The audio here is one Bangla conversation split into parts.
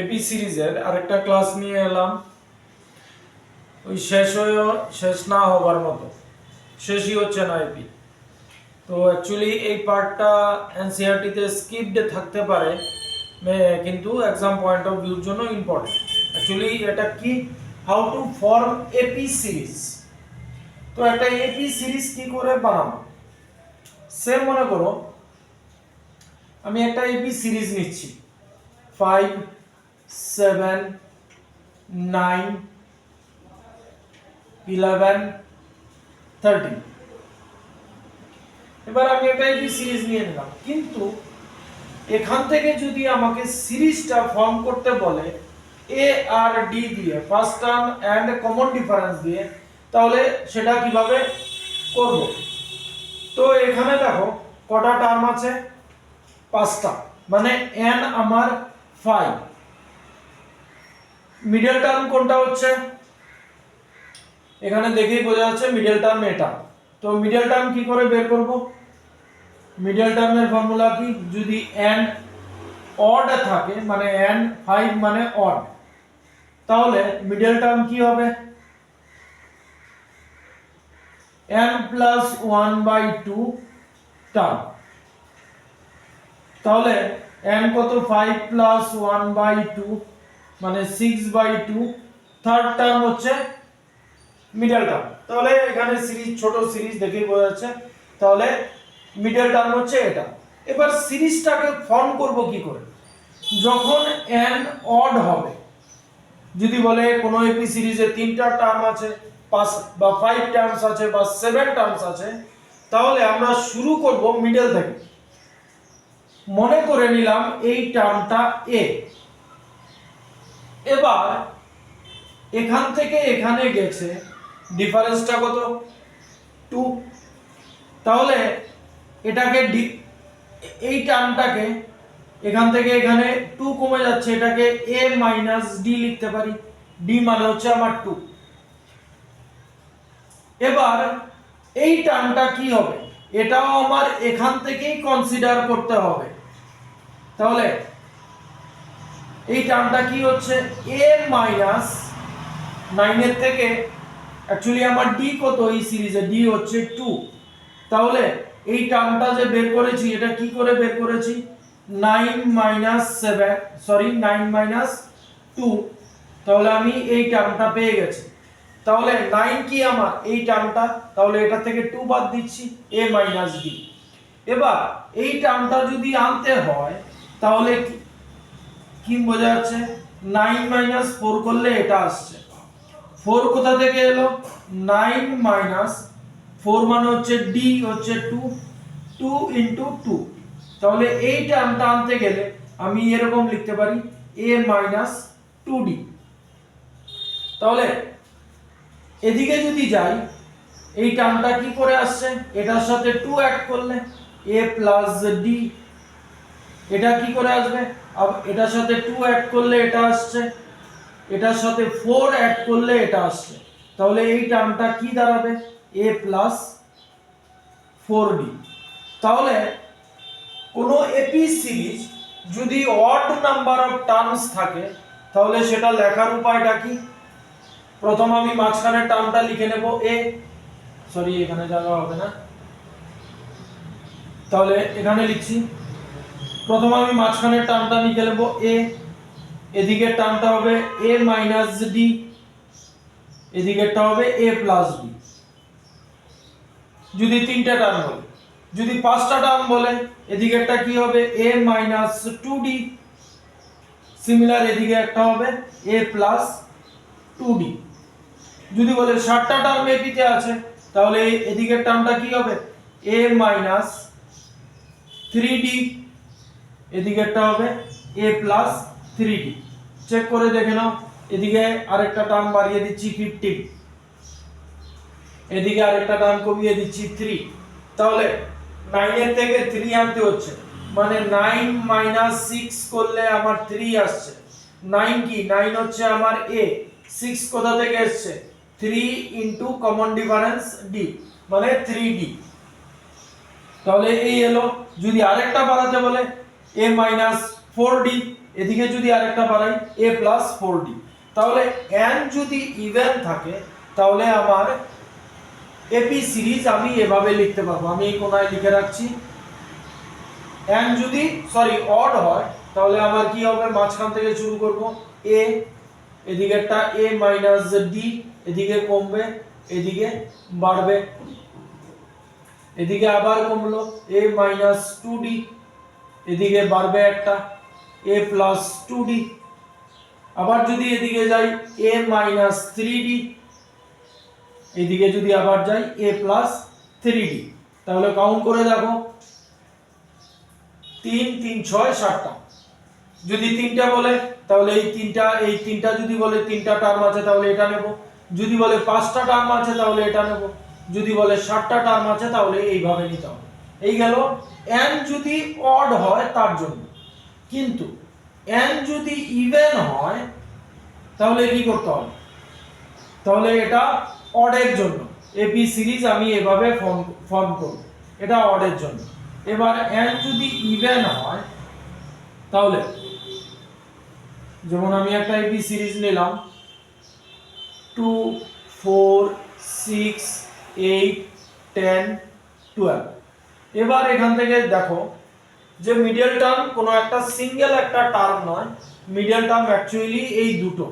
এপি সিরিজের আরেকটা ক্লাস নিয়ে এলাম। ওই শেষ না হবার মতো, শেষই হচ্ছে না এপি। তো অ্যাকচুয়ালি এই পার্টটা এনসিইআরটিতে স্কিপড থাকতে পারে, কিন্তু এক্সাম পয়েন্ট অফ ভিউর জন্য ইম্পর্টেন্ট। অ্যাকচুয়ালি এটা কি, how to form AP series. তো একটা এপি সিরিজ কি করে বানাবো, সেম মনে করো আমি একটা এপি সিরিজ নিচ্ছি 5, 7, 9, 11, 13। এবার আমি একটা এপি সিরিজ নিয়ে নিলাম, কিন্তু এখান থেকে যদি আমাকে সিরিজটা ফর্ম করতে বলে এ আর ডি দিয়ে, first term and common difference দিয়ে, তাহলে সেটা কিভাবে করব। তো এখানে দেখো কটা টার্ম আছে, 5টা, মানে n আমার 5। মিডল টার্ম কোনটা হচ্ছে, এখানে দেখেই বোঝা যাচ্ছে মিডল টার্ম এটা। তো মিডল টার্ম কি করে বের করব, মিডল টার্মের ফর্মুলা কি, যদি n অড থাকে মানে n 5 মানে অড, তাহলে মিডল টার্ম কি হবে n প্লাস 1/2 টার্ম। তাহলে n কত, 5 প্লাস 1/2 মানে 6/2, থার্ড টার্ম হচ্ছে মিডল টার্ম। তাহলে এখানে সিরিজ, ছোট সিরিজ দেখেই বোঝা যাচ্ছে, তাহলে মিডল টার্ম হচ্ছে এটা। এবার সিরিজটাকে ফর্ম করব কি করে, যখন n অড হবে, যদি বলে কোনো এপি সিরিজে 3টা টার্ম আছে, 5 বা 5 টার্মস আছে বা 7 টার্মস আছে, তাহলে আমরা শুরু করব মিডল থেকে। মনে করে নিলাম এই টার্মটা a। এবার এখান থেকে এখানে গেছে, ডিফারেন্সটা কত, 2। তাহলে এটাকে এই টার্মটাকে এখান থেকে এখানে 2 কমে যাচ্ছে, এটাকে a মাইনাস ডি লিখতে পারি। d মানে হচ্ছে আমার 2। এবার এই টার্মটা কি হবে, এটাও আমার এখান থেকেই কনসিডার করতে হবে। তাহলে এই টার্মটা কি হচ্ছে, a মাইনাস 9 এর থেকে, অ্যাকচুয়ালি আমার d কত এই সিরিজে, d হচ্ছে 2। তাহলে এই টার্মটা যে বের করেছি, এটা কি করে বের করেছি, 9 মাইনাস 2। তাহলে আমি এই টার্মটা পেয়ে গেছি। তাহলে 9 কি আমার এই টার্মটা, তাহলে এটা থেকে 2 বাদ দিচ্ছি, a মাইনাস d। এবার এই টার্মটা যদি আনতে হয়, তাহলে কি বোঝা যাচ্ছে, 9 মাইনাস 4 করলে এটা আসছে। 4 কোথা থেকে এলো, 9 মাইনাস 4 মানে হচ্ছে d হচ্ছে 2, 2 ইনটু 2। তাহলে এই টার্মটা আনতে গেলে আমি এরকম লিখতে পারি a মাইনাস 2d। তাহলে এদিকে যদি যাই, এই টার্মটা কি করে আসছে, এটার সাথে 2 অ্যাড করলে a প্লাস d। এটা কি করে আসবে, এটার সাথে 2 অ্যাড করলে এটা আসছে, এটার সাথে 4 অ্যাড করলে এটা আসছে। তাহলে এই টার্মটা কি দাঁড়াবে, a প্লাস 4d। তাহলে কোনো এপি সিরিজ যদি অড নাম্বার অফ টার্মস থাকে, তাহলে সেটা লেখার উপায়টা কি, প্রথম আমি মাঝখানের টার্মটা লিখে নেব a, সরি এখানে জায়গা হবে না, তাহলে এখানে লিখছি, প্রথম আমি মাঝখানের টার্মটা লিখে নেব a, এদিকের টার্মটা হবে a মাইনাস d, এদিকেরটা হবে a প্লাস d। যদি 3টা টার্ম বলে, যদি 5টা টার্ম বলে, এদিকেরটা কি হবে a মাইনাস 2d, সিমিলার এদিকে একটা হবে a প্লাস 2d। যদি বলে 7টা টার্ম এপিতে আছে, তাহলে এদিকের টার্মটা কি হবে a মাইনাস 3d, এদিকেরটা হবে a প্লাস 3d। চেক করে দেখে নাও, এদিকে আরেকটা টার্ম বাড়িয়ে দিচ্ছি 15, এদিকে আরেকটা টার্ম কমিয়ে দিচ্ছি 3। তাহলে 9 এর থেকে 3 আনতে হচ্ছে, মানে 9 মাইনাস 6 করলে আমার 3 আসছে। 9 কি, 9 হচ্ছে আমার a, 6 কোথা থেকে আসছে, 3 ইনটু কমন ডিফারেন্স d মানে 3d। তাহলে এই এলো। যদি আরেকটা বাড়াতে বলে a মাইনাস 4d, এদিকে যদি আরেকটা বাড়াই a প্লাস 4d, তাহলে n যদি ইভেন থাকে তাহলে আমার এপি সিরিজ আমি এভাবে লিখতে পারবো। আমি এই কোণায় লিখে রাখছি, n যদি অড হয় তাহলে আমার কি হবে, মাঝখান থেকে শুরু করব a, এদিকে একটা a মাইনাস d, এদিকে কমবে, এদিকে বাড়বে, এদিকে আবার কমলো a মাইনাস 2d, এদিকে বাড়বে একটা a প্লাস 2d, আবার যদি এদিকে যাই a মাইনাস 3d, এদিকে যদি আবার যাই a প্লাস 3d, তাহলে কাউন্ট করে দেখো 3 3 6 7টা। যদি তিনটা বলে তাহলে এই তিনটা যদি বলে তিনটা টার্ম আছে তাহলে এটা নেব, যদি বলে পাঁচটা টার্ম আছে তাহলে এটা নেব, যদি বলে 7টা টার্ম আছে তাহলে এইভাবে নিতে হবে। এই গেল n যদি অড হয় তার জন্য। কিন্তু n যদি ইভেন হয় তাহলে কি করতে হবে, তাহলে এটা অডের জন্য এপি সিরিজ আমি এভাবে ফর্ম করব, এটা অডের জন্য। এবার n যদি ইভেন হয় তাহলে যেমন আমি একটা এপি সিরিজ নিলাম 2 4 6 8 10 12। এবার এখান থেকে দেখো যে মিডল টার্ম কোনো একটা সিঙ্গেল একটা টার্ম নয়, মিডল টার্ম অ্যাকচুয়ালি এই দুটো,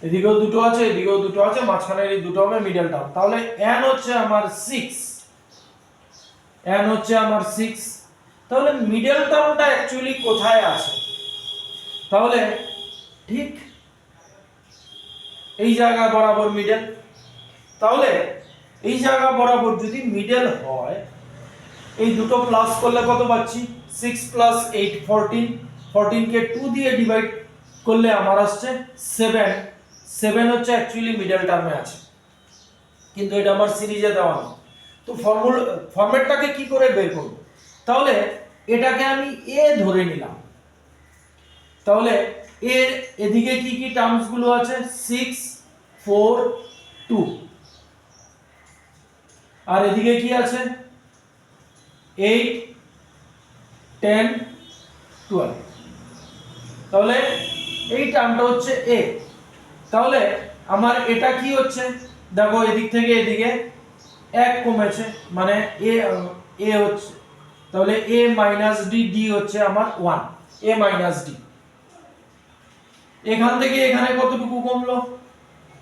এদিকেও দুটো আছে এদিকেও দুটো আছে, মাঝখানে এই দুটো হবে মিডল টার্ম। তাহলে n হচ্ছে আমার 6, n হচ্ছে আমার 6। তাহলে মিডল টার্মটা অ্যাকচুয়ালি কোথায় আছে, তাহলে ঠিক এই জায়গা বরাবর মিডল। তাহলে এই জায়গা বরাবর যদি মিডল হয়, এই দুটো প্লাস করলে কত পাচ্ছি, 6 প্লাস 8 14, 14 কে 2 দিয়ে ডিভাইড করলে আমার আসছে 7, 7 হচ্ছে অ্যাকচুয়ালি মিডল টার্মে আছে, কিন্তু এটা আমার সিরিজে দেওয়া নেই। তো ফরম্যাটটাকে কি করে বের করব, তাহলে এটাকে আমি a ধরে নিলাম। তাহলে এর এদিকে কি কি টার্মস গুলো আছে, 6 4 2, আর এদিকে কি আছে 8 10 12। তাহলে এই টার্মটা হচ্ছে a। তাহলে আমার এটা কি হচ্ছে, দেখো এদিক থেকে এদিকে 1 কমেছে, মানে a হচ্ছে, তাহলে a মাইনাস d, d হচ্ছে আমার 1, a মাইনাস d। এখান থেকে এখানে কতটুকু কমলো,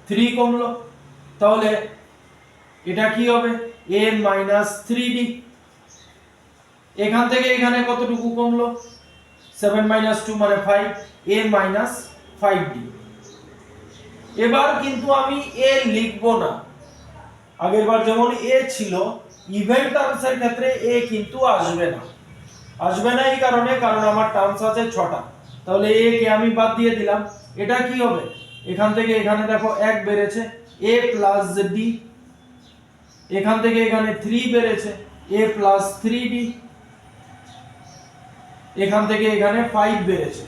3 কমলো, তাহলে এটা কি হবে a মাইনাস 3d। এখান থেকে এখানে কতটুকু কমলো, 7 মাইনাস 2 মানে 5, a মাইনাস 5d। এবার কিন্তু আমি a লিখবো না, আগেরবার যেমন a ছিল, ইভেন টার্মসের ক্ষেত্রে a কিন্তু আসবে না। আসবে না এই কারণে, কারণ আমার টার্মস আছে 6টা, তাহলে a কে আমি বাদ দিয়ে দিলাম। এটা কি হবে, এখান থেকে এখানে দেখো 1 বেড়েছে a প্লাস d, এখান থেকে এখানে 3 বেড়েছে a প্লাস 3d, এখান থেকে এখানে 5 বেড়েছে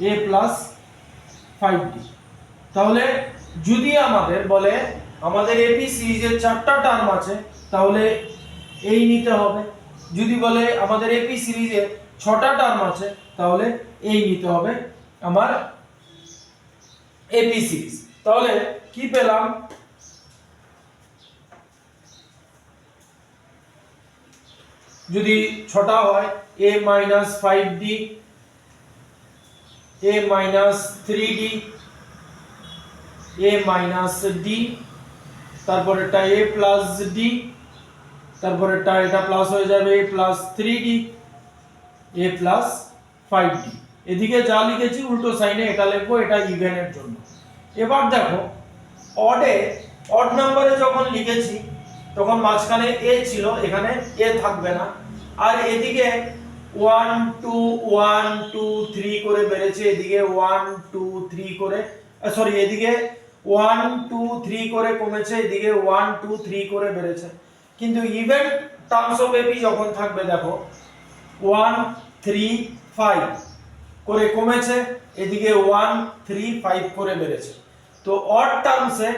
a প্লাস 5d। তাহলে যদি আমাদের বলে আমাদের এপি সিরিজের 4টা টার্ম আছে তাহলে এই নিতে হবে, যদি বলে আমাদের এপি সিরিজে 6টা টার্ম আছে তাহলে এই নিতে হবে আমার এপি সিরিজ। তাহলে কি পেলাম, যদি 6টা হয় a minus 5d, a minus 3d, a minus d, তারপর এটা a প্লাস d, তারপর এটা প্লাস হয়ে যাবে a plus 3d, a plus 5d। এদিকে যা লিখেছি উল্টো সাইনে এটা লিখবো, এটা ইভেনের জন্য। এবার দেখো অড নম্বরে যখন লিখেছি তখন মাঝখানে a ছিল, এখানে a থাকবে না, আর এদিকে 1 2 1 2 3 করে বেড়েছে, এদিকে 1 2 3 করে এদিকে 1 2 3 করে কমেছে, এদিকে 1 2 3 করে বেড়েছে। কিন্তু ইভেন টার্মস অফ এপি যখন থাকবে দেখো 1 3 5 করে কমেছে, এদিকে 1 3 5 করে বেড়েছে। তো অড টার্মসে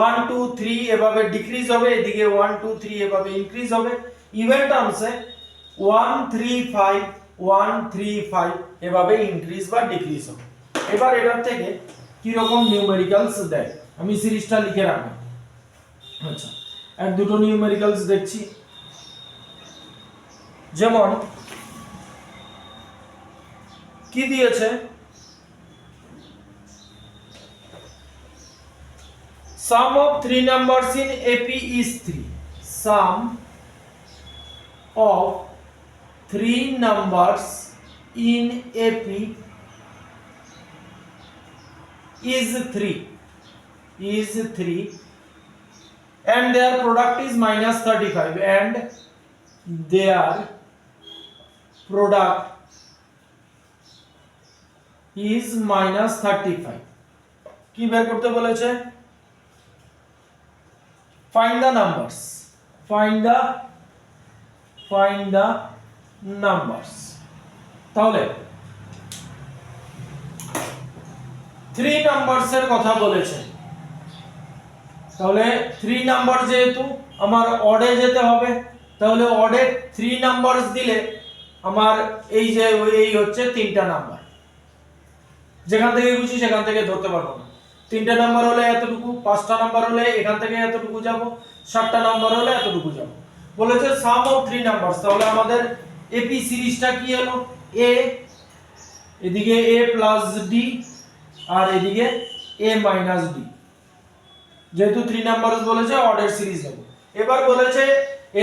1 2 3 এভাবে ডিক্রিজ হবে, এদিকে 1 2 3 এভাবে ইনক্রিজ হবে। ইভেন টার্মসে 1 3 5 1 3 5 এভাবে ইনক্রিজ বা ডিক্রিজ হবে। এবার এটার থেকে কি রকম নিউমেরিক্যালস দেয় আমি সিরিজটা লিখে রাখলাম। আচ্ছা, এক দুটো নিউমেরিক্যালস দেখছি, যেমন কি দিয়েছে, sum of three numbers in AP is 3. Sum of three numbers in AP is 3 and their product is minus 35 and their product is minus 35 কি বের করতে বলেছে, find the numbers তাহলে 3 নাম্বারস এর কথা বলেছে, তাহলে 3 নাম্বার যেহেতু আমার অডে যেতে হবে, তাহলে অডে 3 নাম্বারস দিলে আমার এই যে এই হচ্ছে তিনটা নাম্বার, যেখান থেকে খুশি সেখান থেকে ধরতে পারবো না। 3টা নাম্বার হলে এতটুকু, 5টা নাম্বার হলে এখান থেকে এতটুকু যাব, 7টা নাম্বার হলে এতটুকু যাব। বলেছে সাম অফ 3 নাম্বারস, তাহলে আমাদের এপি সিরিজটা কি হলো, a এদিকে a প্লাস d আর এদিকে a মাইনাস d, যেহেতু 3 নাম্বারস বলেছে অর্ডার সিরিজ নেব। এবার বলেছে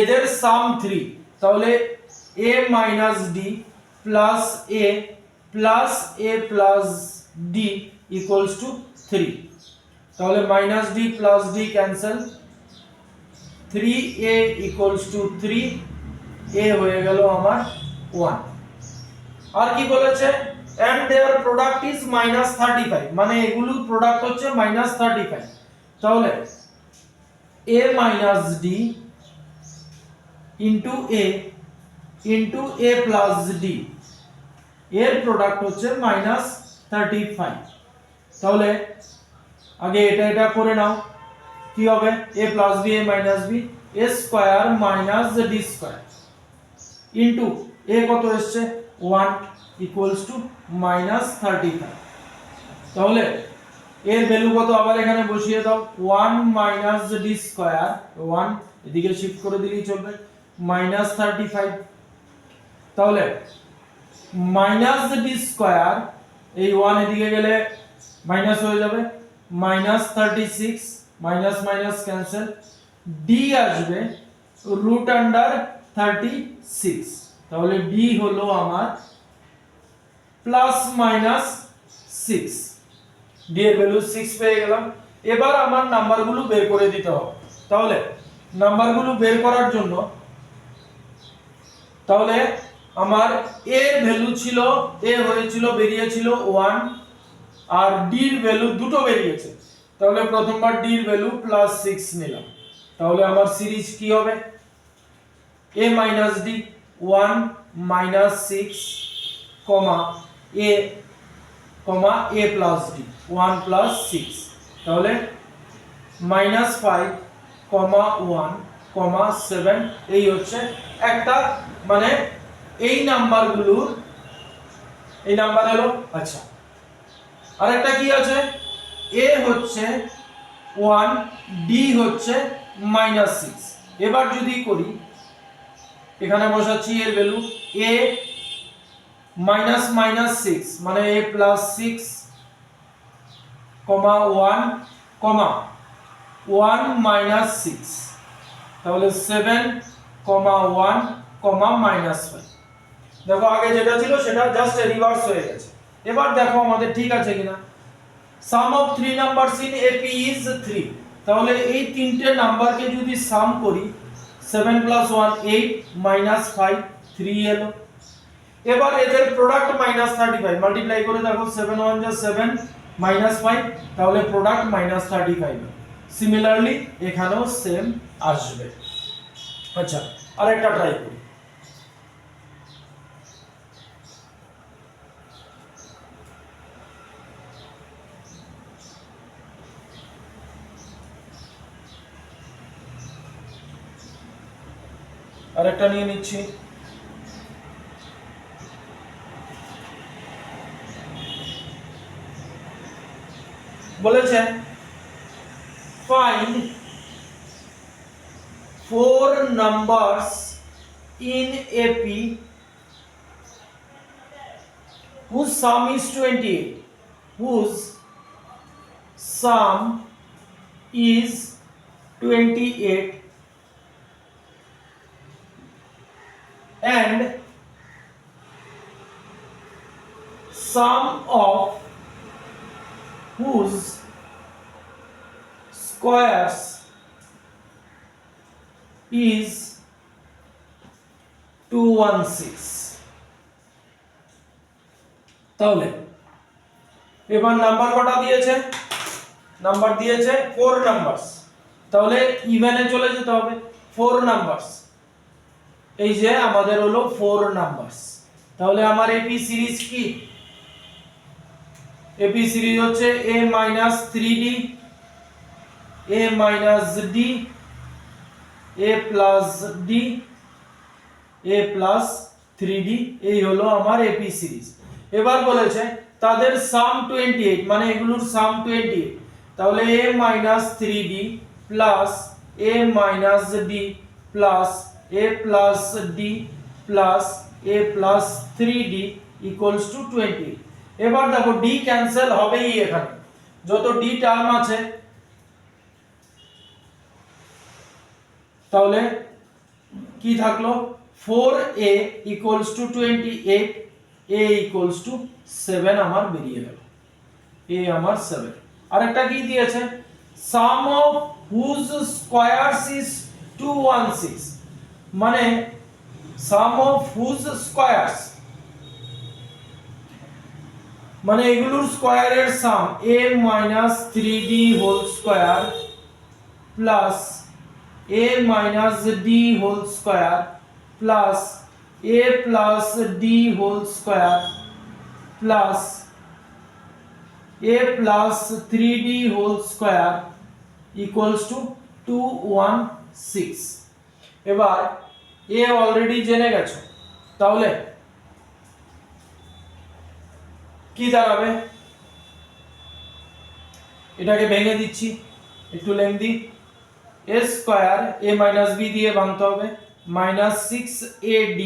এদের সাম 3, তাহলে a minus d plus a plus a plus d equals to 3, তাহলে minus d plus d cancel, 3a equals to 3, a হয়ে গেল আমার 1। আর কি বলেছে, and their product is minus 35, মানে এগুলো প্রোডাক্ট হচ্ছে minus 35, তাহলে a minus d into a plus d এর প্রোডাক্ট হচ্ছে minus 35। তাহলে আগে এটা করে নাও, কি হবে a plus b a minus b a square minus d square into a কত এসছে 1 ইকুয়ালস টু minus 35। তাহলে এর ভ্যালু কত আবার এখানে বসিয়ে দাও, 1 minus d স্কয়ার, 1 এদিকে শিফট করে দিলেই চলবে, minus 35। তাহলে minus d স্কয়ার, এই 1 এদিকে গেলে মাইনাস হয়ে যাবে, minus 36, minus minus cancel, d আসবে রুট আন্ডার 36, তাহলে d হলো আমার প্লাস মাইনাস 6, d এর ভ্যালু 6 পেয়ে গেলাম। এবার আমার নাম্বারগুলো বের করে দিতে হবে। তাহলে নাম্বারগুলো বের করার জন্য, তাহলে আমার a এর ভ্যালু ছিল, a হয়েছিল বেরিয়েছিল 1 আর d এর ভ্যালু দুটো বেরিয়েছে, তাহলে প্রথমবার d এর ভ্যালু প্লাস 6 নিলাম, তাহলে আমার সিরিজ কি হবে, a minus d 1 minus 6 comma a plus d 1 plus 6, তাহলে minus 5 comma 1 comma 7, এই হচ্ছে একটা, মানে এই নাম্বারগুলোর এই নাম্বার হলো। আচ্ছা, আরেকটা কি আছে, a হচ্ছে 1 d হচ্ছে minus 6। এবার যদি করি, এখানে বসাচ্ছি এর ভ্যালু a minus minus 6 মানে a plus 6 comma 1 comma 1 minus 6, তাহলে 7 comma 1 comma minus 5। দেখো আগে যেটা ছিল সেটা জাস্ট রিভার্স হয়ে গেছে। এবার দেখো আমাদের ঠিক আছে কিনা, sum of 3 numbers in AP is 3, তাহলে এই তিনটে নাম্বারকে যদি সাম করি, 7 plus 1 8 minus 5 3 এলো। এবার এদের প্রোডাক্ট minus 35, মাল্টিপ্লাই করে দেখো 7 1 যা 7 minus 5, তাহলে প্রোডাক্ট minus 35। সিমিলারলি এখানেও সেম আসবে। আচ্ছা, আরেকটা ট্রাই করি, আরেকটা নিয়ে নিচ্ছি। বলেছে find 4 numbers in AP whose sum is 28, whose sum is 28 and sum of whose squares is 216. তাহলে এবার নাম্বার কটা দিয়েছে? নাম্বার দিয়েছে 4 নাম্বারস। তাহলে ইভেনে চলে যেতে হবে। 4 নাম্বারস, এই যে আমাদের হলো 4 নাম্বারস। তাহলে আমার এপি সিরিজ কি? এপি সিরিজ হচ্ছে a - 3d a - d a + d a + 3d, এই হলো আমার এপি সিরিজ। এবার বলেছে তাদের সাম 28, মানে এগুলোর সাম 28। তাহলে a - 3d plus a - d plus a + d plus a + 3d equals to 20। এবার দেখো d ক্যান্সেল হবেই, এখানে যত d টার্ম আছে। তাহলে কি থাকলো? 4a equals to 28, a equals to 7 আমার বেরিয়ে গেল। a আমার 7। আরেকটা কি দিয়েছে? Sum of whose squares is 216, মানে সাম অফ হুজ স্কয়ারস মানে এগুলোর স্কয়ারের sum a - 3d whole square plus a - d whole square plus a + d whole square plus a + 3d whole square equals to 216। এবার a অলরেডি জেনে গেছো, তাহলে কি দাঁড়াবে? এটাকে ভেঙে দিচ্ছি, একটু lengthy. a square a - b দিয়ে ভাঙতে হবে, -6ad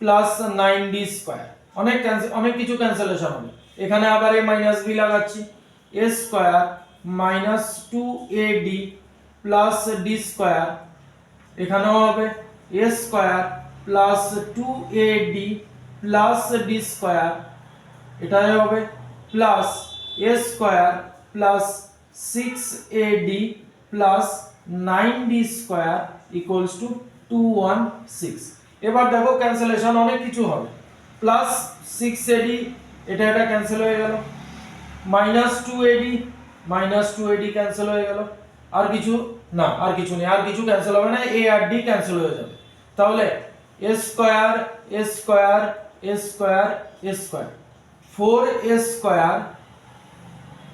প্লাস 9d স্কয়ার। অনেক কিছু ক্যান্সেলেশন হবে, এখানে আবার a - b লাগাচ্ছি। a square -2ad plus d square, এখানেও হবে a square plus 2ad plus d square, এটাই হবে plus a square plus 6ad plus 9d square equals to 216। এবার দেখো ক্যান্সেলেশন অনেক কিছু হবে। প্লাস 6ad, এটা ক্যান্সেল হয়ে গেল। -2ad ক্যান্সেল হয়ে গেল। আর কিছু না, আর কিছু নেই, আর কিছু ক্যান্সেল হবে না, a আর d ক্যান্সেল হয়ে যাবে। তাহলে a square a square a square a square 4a square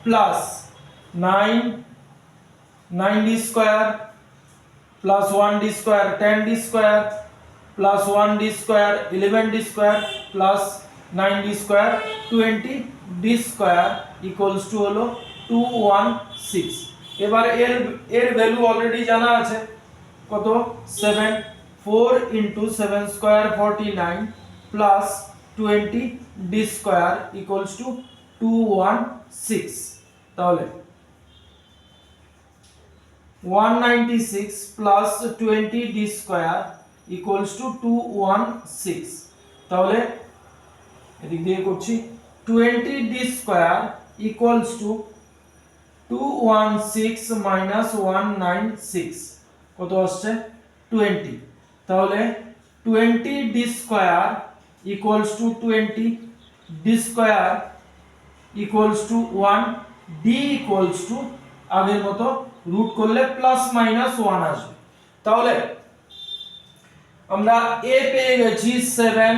plus 9d square plus 1d square 10d square plus 1d square 11d square plus 9d square 20d square equals two হলো 216। এবার এর ভ্যালু অলরেডি জানা আছে, কত? 7। 4 * 7 square 49 plus 20d square equals to 216। তাহলে 196 plus 20d square equals to 216। তাহলে এদিক দিয়ে করছি, 20d স্কয়ার ইকুয়ালস টু 216 196, কত আসছে? 20। তাহলে 20d square equals two 20d square equals two 1, d equals to আগের মতো রুট করলে +-1 আসবে। তাহলে আমরা a পেয়ে গেছি 7,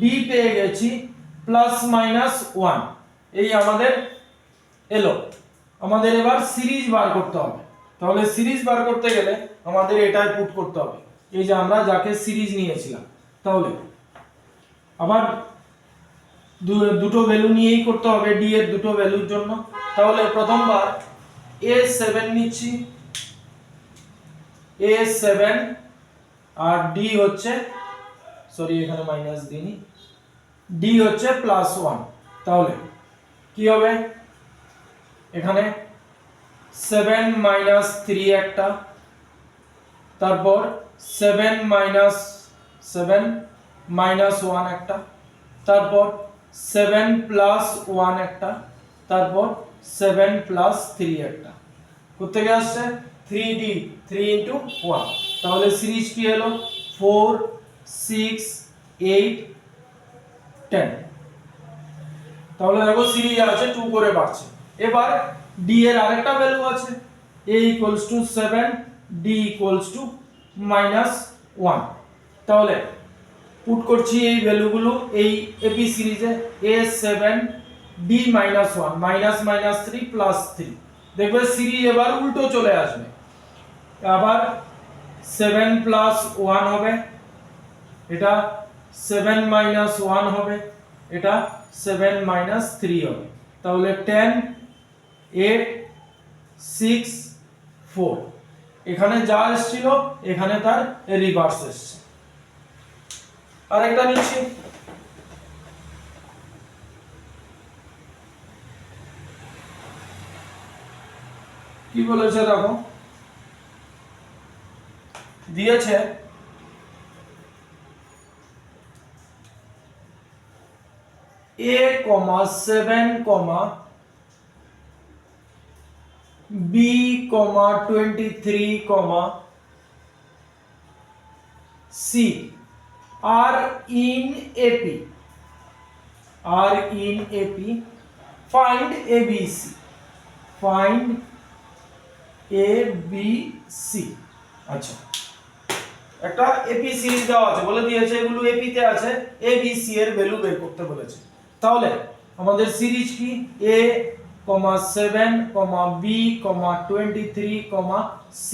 d পেয়ে গেছি +-1, এই আমাদের এলো। আমাদের এবার সিরিজ বার করতে হবে। তাহলে সিরিজ বার করতে গেলে আমাদের এটাই পুট করতে হবে, এই যে আমরা যাকে সিরিজ নিয়েছিলাম। তাহলে আবার দুটো ভ্যালু নিয়েই করতে হবে ডি এর দুটো ভ্যালুর জন্য। তাহলে প্রথমবার a7 নিচ্ছি, a7 আর ডি হচ্ছে, সরি এখানে মাইনাস দিইনি, ডি হচ্ছে +1। তাহলে কি হবে এখানে 7 - 3 একটা, তারপর 7 - 7 -1 একটা, তারপর 7 + 1 একটা, তারপর 7 + 3 একটা। কোত্থেকে আসছে 3d, 3 × 1। তাহলে সিরিজ কি হলো 4 6 8 10। তাহলে দেখো সিরিজ আছে 2 করে বাড়ছে। এবার d এর আরেকটা ভ্যালু আছে a = 7 d = -1। তাহলে পুট করছি এই ভ্যালুগুলো এই এপি সিরিজে, a7 d -1 -3 +3। দেখবে সিরিজ এবার উল্টো চলে আসবে, আবার 7 + 1 হবে, এটা 7 - 1 হবে, এটা 7 - 3 হবে। তাহলে 10 8 6 4, এখানে যা এসেছিল এখানে তার রিভার্স এসেছে। আরেকটা নিচ্ছি, কি বলেছে দেখো, দিয়েছে a, 7, b, 23, c are in AP, find ABC, আচ্ছা একটা এপি সিরিজ দেওয়া আছে, বলে দিয়েছে এগুলো এপি তে আছে, এ বি সি এর ভ্যালু বের করতে বলেছে। তাহলে আমাদের সিরিজ কি a, 7, b, 23, c।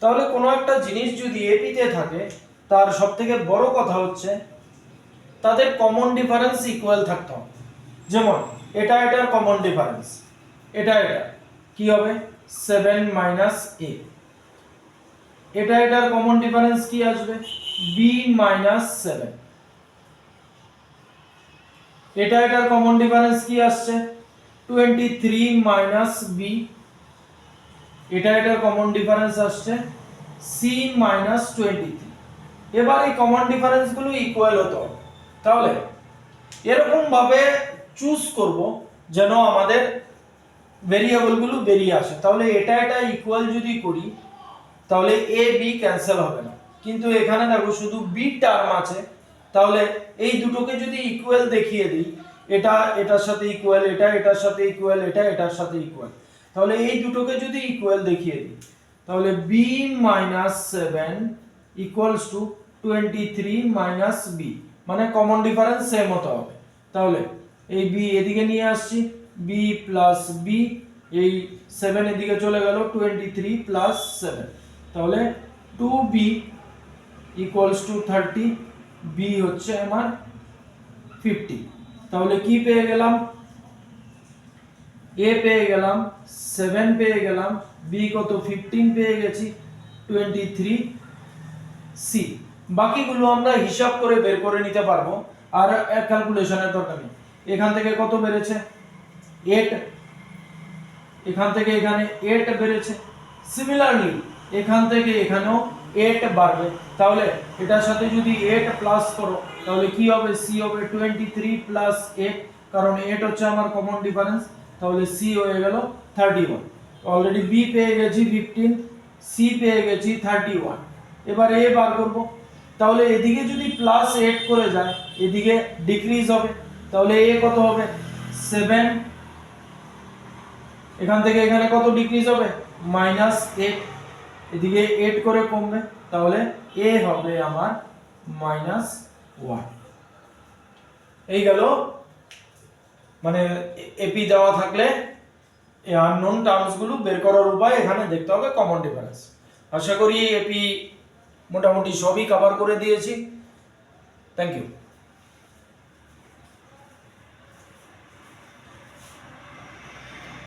তাহলে কোনো একটা জিনিস যদি এপি তে থাকে তার সবথেকে বড় কথা হচ্ছে তাদের কমন ডিফারেন্স ইকুয়াল থাকতে হবে। যেমন এটা এটার কমন ডিফারেন্স, এটা কি হবে 7 - a, এটা এটার কমন ডিফারেন্স কি আসবে b - 7, এটা এটার কমন ডিফারেন্স কি আসছে 23 - b, এটা এটার কমন ডিফারেন্স আসছে c - 23। এবার এই কমন ডিফারেন্স গুলো ইকুয়াল হতে হবে। তাহলে এরকম ভাবে চুজ করব যেন আমাদের ভেরিয়েবল গুলো বেরিয়ে আসে। তাহলে এটা ইকুয়াল যদি করি তাহলে a b ক্যান্সেল হবে না, কিন্তু এখানে দেখো শুধু b টার্ম আছে। তাহলে এই দুটোকে যদি ইকুয়াল দেখিয়ে দিই, এটা এটার সাথে ইকুয়াল, এটা এটার সাথে ইকুয়াল, এটা এটার সাথে ইকুয়াল, তাহলে এই দুটোকে যদি ইকুয়াল দেখিয়ে দিই তাহলে b - 7 = 23 - b, মানে কমন ডিফারেন্স সেম হতে হবে। তাহলে এই b এদিকে নিয়ে আসছি, b + b, এই 7 এদিকে চলে গেল, 23 + 7, তাহলে 2b = 30, b হচ্ছে আমার 50। তাহলে কি পেয়ে গেলাম a পেয়ে গেলাম, 7 পেয়ে গেলাম, b কত 15 পেয়ে গেছি, 23, c। বাকিগুলো আমরা হিসাব করে বের করে নিতে পারবো, আর এক ক্যালকুলেশনের দরকার নেই। এখান থেকে কত বেড়েছে 8, এখান থেকে এখানে 8 বেড়েছে, সিমিলারলি এখান থেকে এখানেও 8 বাড়বে। তাহলে এটার সাথে যদি 8 প্লাস করো তাহলে কি হবে c হবে 23 + 8, কারণ 8 হচ্ছে আমার কমন ডিফারেন্স। তাহলে c হয়ে গেল 31। অলরেডি b পেয়ে গেছি 15, c পেয়ে গেছি 31। এবার a বার করব, তাহলে এদিকে যদি +8 করে যায় এদিকে ডিক্রিজ হবে, তাহলে a কত হবে 7, এখান থেকে এখানে কত ডিক্রিজ হবে -8, এদিকে 8 করে কমবে, তাহলে a হবে আমার -1। এই গেল, মানে এপি দেওয়া থাকলে এই আননোন টার্মস গুলো বের করার উপায় এখানে দেখতে হবে কমন ডিফারেন্স। আশা করি এপি মোটামুটি সবই কভার করে দিয়েছি। Thank you.